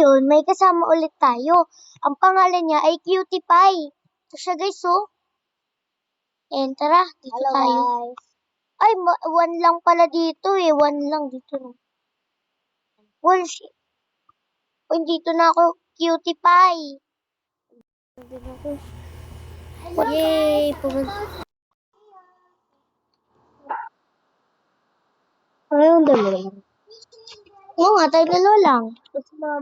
ngayon, may kasama ulit tayo. Ang pangalan niya ay Cutie Pie. Ito siya guys, oh. And tara, dito Hello, tayo. guys. Ay, one lang pala dito eh. One lang dito. No. Well, dito na ako, Cutie Pie. Yay! Ayun, dalawa. Oo nga, tayo dalawa lang.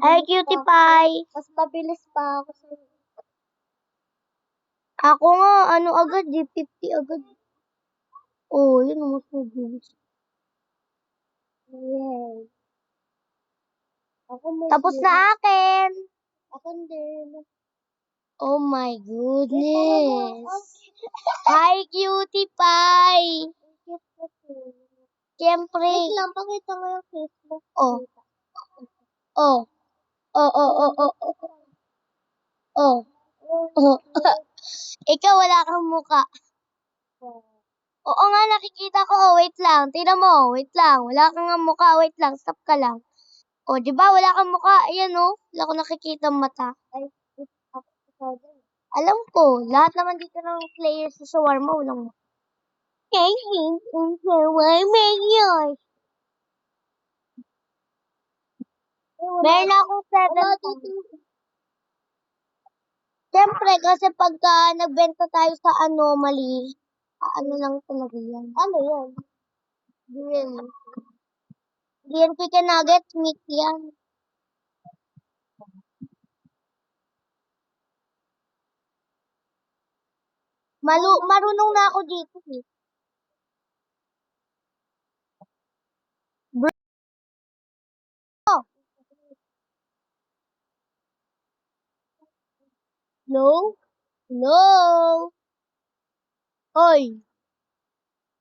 Ay, Cutie Pie. Mas mabilis pa ako sa Ako nga, ano agad, G50 agad. Oh, yun, mas mabilis. Yay. Ako mas Tapos na akin. Ako din. Oh my goodness. Hi, Cutie Pie. Siyempre. Wait lang, pakita mo yung Facebook. Oh. Oh. Oh, oh, oh, oh, oh. Oh. Oh. Ikaw, wala kang muka. Oo nga, nakikita ko. Oh, wait lang. Tingnan mo. Wait lang. Wala kang muka. Wait lang. Stop ka lang. Oh, di ba? Wala kang muka. Ayan, oh. Wala ko nakikita mata. Ay, ikaw din. Alam ko. Lahat naman dito ng players sa shawarma. Walang muka. I hate shawarma yun. Meron akong 7. Siyempre, kasi pagka nagbenta tayo sa anomaly, ano lang talaga yan. Ano yan? Yan. Yan chicken nuggets, meat yan. Marunong na ako dito eh. Bro! Hello? Hello? Hoy!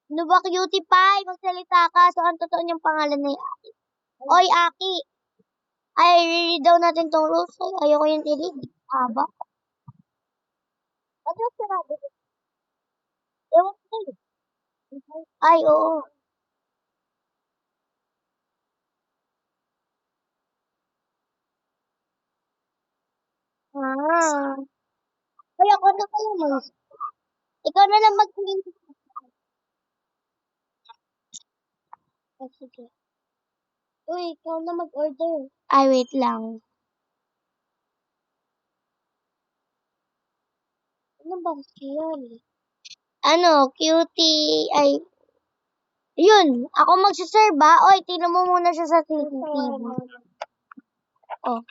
Ano ba, Cutie Pie? Magsalita ka. So, ang totoo niyang pangalan na Aki. Oy, Aki! Ay, reread daw natin tong rules. Ay, ayoko yung i-read. Haba. Ano yung sinabi? Ewan ko sa'yo. Ay, oo. Ah. Kaya ako na pala mo. Ikaw na lang mag-tingin. Oh, sige. Uy, ikaw na mag-order. Ay, wait lang. Ano ba yan? Ano, Cutie, ay, yun, ako magsaserve ba? Oy, tingnan mo muna siya sa CCTV. Oh.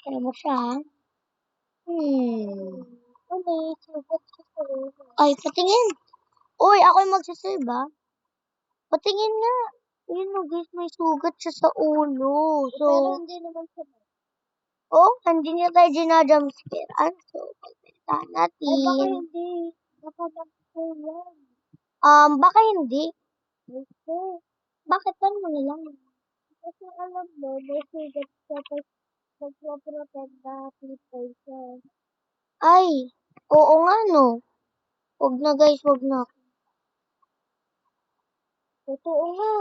Ano mo siya, ha? Ano, sugat sa sarili. Ay, patingin. Uy, ako yung magsaserve, ba? Patingin nga. Ayun, no, guys, may sugat siya sa ulo. So, Pero hindi naman siya. oh, hindi niya tayo ginajumscare. So, pagpita Ay, baka natin. hindi. Baka mag-show yan. Baka hindi. Gusto. Bakit ano mo na lang? Kasi alam mo, may sugat siya tapos nagpaprotect na people siya. Ay, oo nga, no. Huwag na, guys, huwag na. Totoo nga.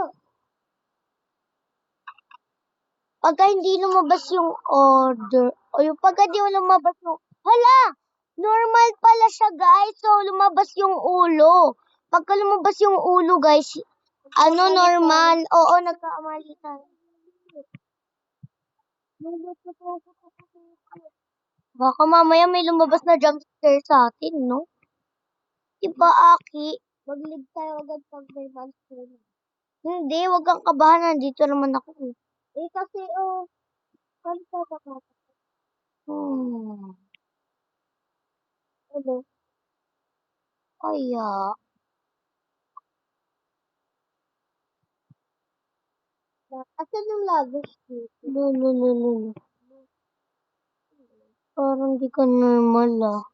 Pagka hindi lumabas yung order, o yung pagka di lumabas yung, hala! Normal pala siya, guys. So, lumabas yung ulo. Pagka lumabas yung ulo, guys, ano, normal. Oo, nagkamali tayo. Baka mamaya may lumabas na jump scare sa atin, no? Diba, Aki? Mag-leave tayo agad pag may monster na. Hindi, wag kang kabahan. Nandito naman ako. Eh, kasi, saan ka ba? Ano? Kaya, Asan yung lagos dito? lululululu. Parang di ka normal, ah.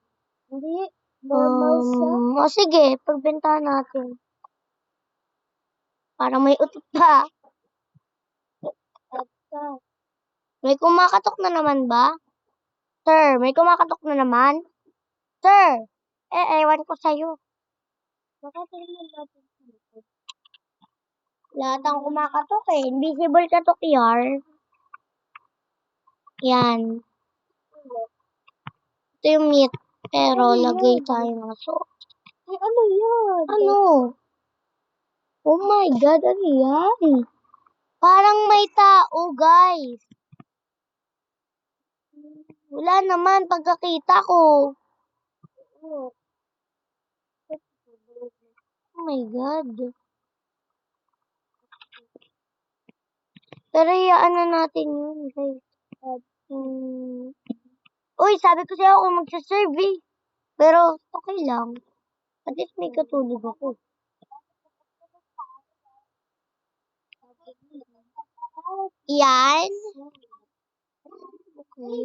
Hindi. Normal siya. Sige, pagbentahan natin. Para may utot pa. At, May kumakatok na naman ba? Sir, may kumakatok na naman? Sir, ewan ko sa'yo. nakatingin natin sa likod. Lahat ang kumakatok eh. Invisible katok yar. Yan. Ito yung meat. Pero Ano lagay yan? tayo ng sauce. Ay, ano yan? Ano? Oh my God, ano yan? Parang may tao, guys. Wala naman pagkakita ko. Ano? Oh my God. Pero iyaan na natin yun, guys. Uy, sabi ko sa'yo kung magsaserve eh. Pero okay lang. At least may katulog ako. Yan. Okay.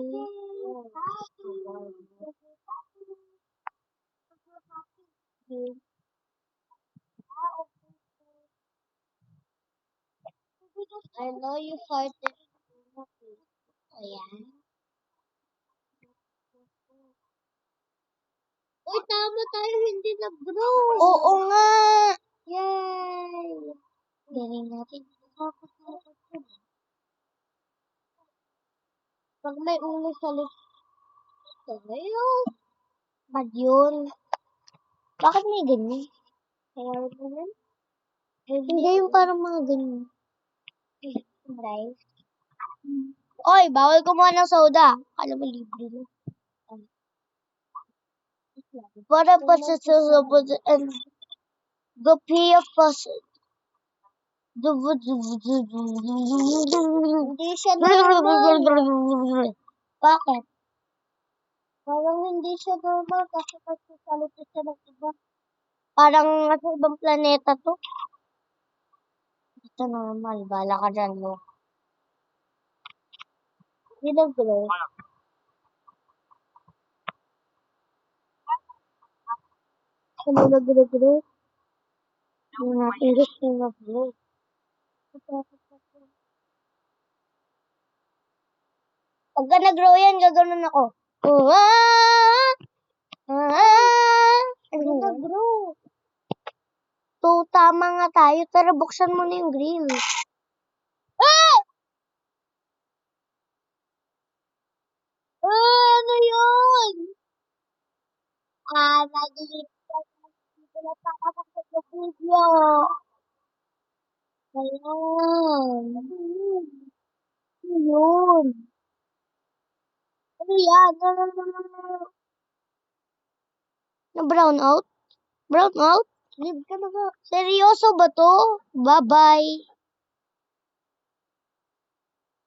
I know you farted. Ayan. Uy, tama tayo, hindi na bro. Oo nga. Yay. Galing natin. Pag may ulo sa lips, ayun. Bad yun. Bakit may ganyan? Kaya ganyan? Hindi yung parang mga ganyan. Right? Oy, bawal kumuha ng soda. Alam mo, libre lang. Para pa sa susubod and gopia pa sa... Hindi siya normal. Bakit? Parang hindi siya normal kasi pagsasalita siya ng iba. Parang nasa ibang planeta to. Ito normal. Bala ka dyan, mo. Yun ang glow. Ano na glow? Yung natin gusto na glow. Pagka nag-grow yan, gaganon ako. Hindi na grow. So, tama nga tayo. Tara, buksan mo na yung grill. Ah! Ano yun? Nag-iit ka. Dito na tapos sa video. Ayan. Ano yun? Ano yan? Na-brown out? Brown out? Leave ka na ba? Seryoso ba to? Bye-bye.